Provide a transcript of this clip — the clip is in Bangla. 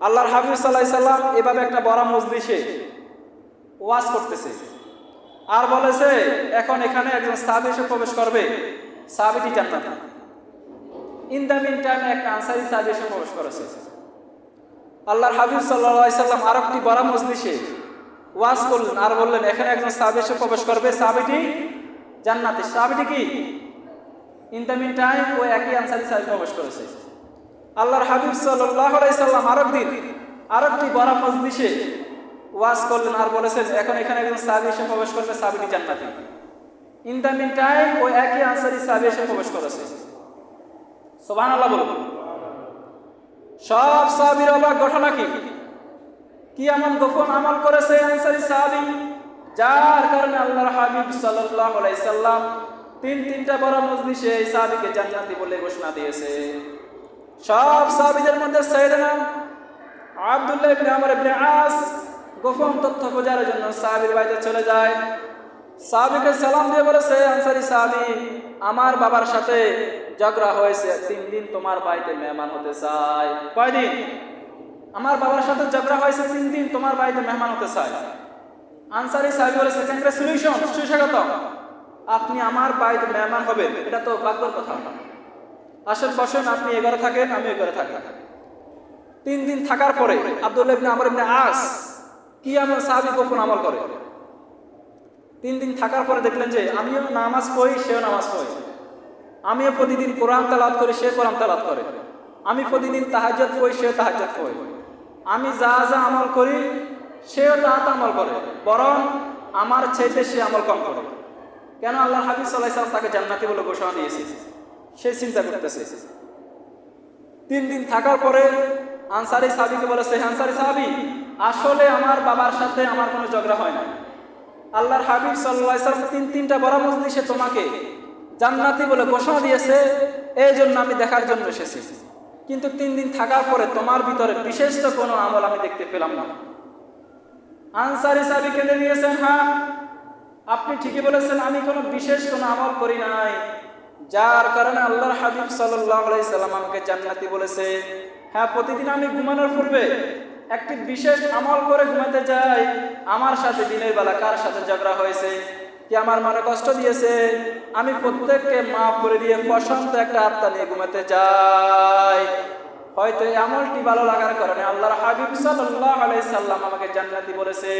আল্লাহর হাবিব সাল্লাল্লাহু আলাইহি সাল্লাম এভাবে একটা বড় মজলিসে ওয়াজ করতেছে আর বলেছে এখন এখানে একজন সাহাবী এসে প্রবেশ করবে, সাহাবীটি জান্নাতি। ইন দ্য মিন টাইম একটা আনসারী সাহাবী এসে প্রবেশ করেছে। আল্লাহর হাবিব সাল্লাল্লাহু আলাইহি সাল্লাম আরেকটি বড় মজলিসে ওয়াজ করলেন আর বললেন এখানে একজন সাহাবী এসে প্রবেশ করবে, সাহাবীটি জান্নাতি। সাহাবীটি কি? ইন দ্য মিন টাইম ওই একই আনসারী সাহাবী প্রবেশ করেছে। আল্লাহর হাবিব সাল্লাল্লাহু আলাইহি সাল্লাম আরেকটি বড় মজলিসে ওয়াজ করলেন আর বলেছেন এখন এখানে একজন সাহাবী এসে প্রবেশ করবে, সাহাবীটি জান্নাতি। ইন দ্য মিন টাইম ওই একই আনসারী সাহাবী এসে প্রবেশ করেছে। সুবহানাল্লাহ বলুন। সব সাহাবীর অবাক ঘটনা কি এমন গোপন আমল করেছে আনসারী সাহাবী যার কারণে আল্লাহর হাবিব সাল্লাল্লাহু আলাইহি সাল্লাম তিনটা বড় মজলিসে এই সাহাবীকে জান্নাতি বলে ঘোষণা দিয়েছে। সব সাহাবীদের মধ্যে সাইয়েদনা আব্দুল্লাহ ইবনে আমর ইবনে আস গোপন তথ্য খোঁজার জন্য সাহাবীর বাড়িতে চলে যায়। সাহাবীকে সালাম দিয়ে বলেছে, আনসারী সাহাবী আমার বাবার সাথে ঝগড়া হয়েছে, 3 দিন তোমার বাড়িতে মেহমান হতে চাই। কয়দিন? আমার বাবার সাথে ঝগড়া হয়েছে, 3 দিন তোমার বাড়িতে মেহমান হতে চাই। আনসারী সাহাবী বলেছে, কংগ্রেচুলেশন, সুস্বাগতম, আপনি আমার বাড়িতে মেহমান হবেন, এটা তো ভাগ্যের কথা। আসেন বসেন, আপনি এ ঘরে থাকেন, আমি এ ঘরে থাকি। 3 দিন থাকার পরে আব্দুল্লাহ ইবনে আমর ইবনে আস কি এমন সাহাবী গোপন আমল করে? 3 দিন থাকার পরে দেখলেন যে আমিও নামাজ পড়ি, সেও নামাজ পড়ে, আমিও প্রতিদিন কোরআন তেলাওয়াত করি, সে কোরআন তেলাওয়াত করে, আমি প্রতিদিন তাহাজ্জুদ পড়ি, সেও তাহাজ্জুদ পড়ে, আমি যা যা আমল করি সেও তা আমল করে, বরং আমার চাইতে সে আমল কম করে। কেন? আল্লাহর হাবিব সাল্লাল্লাহু আলাইহি ওয়াসাল্লাম তাকে জান্নাতি বলে ঘোষণা দিয়েছে। সে চিন্তা করতেছে। 3 দিন থাকার পরে আনসারী সাহাবীকে বলেছে, আনসারী সাহাবী আসলে আমার বাবার সাথে আমার কোনো ঝগড়া হয় না, আল্লাহর হাবিব সাল্লাল্লাহু আলাইহি ওয়াসাল্লাম তিনটা বড় মজলিসে তোমাকে জান্নাতি বলে ঘোষণা দিয়েছে, এই জন্য আমি দেখার জন্য এসেছি। কিন্তু 3 দিন থাকার পরে তোমার ভিতরে বিশেষ তো কোনো আমল আমি দেখতে পেলাম না। আনসারী সাহাবী কেঁদে দিয়েছেন, হ্যাঁ আপনি ঠিকই বলেছেন, আমি কোনো বিশেষ কোনো আমল করি নাই যার কারণে আল্লাহর হাবিব সাল্লাল্লাহু আলাইহি সাল্লাম আমাকে জান্নাতি বলেছে। হ্যাঁ, প্রতিদিন আমি ঘুমানোর পূর্বে একটি বিশেষ আমল করে ঘুমাতে যাই। আমার সাথে দিনের বেলা কার সাথে ঝগড়া হয়েছে, কি আমার মনে কষ্ট দিয়েছে, আমি প্রত্যেককে মাফ করে দিয়ে প্রশান্ত একটা আত্মা নিয়ে ঘুমাতে যাই। হয়তো এই আমলটি ভালো লাগার কারণে আল্লাহর হাবিব সাল্লাল্লাহু আলাইহি সাল্লাম আমাকে জান্নাতি বলেছে।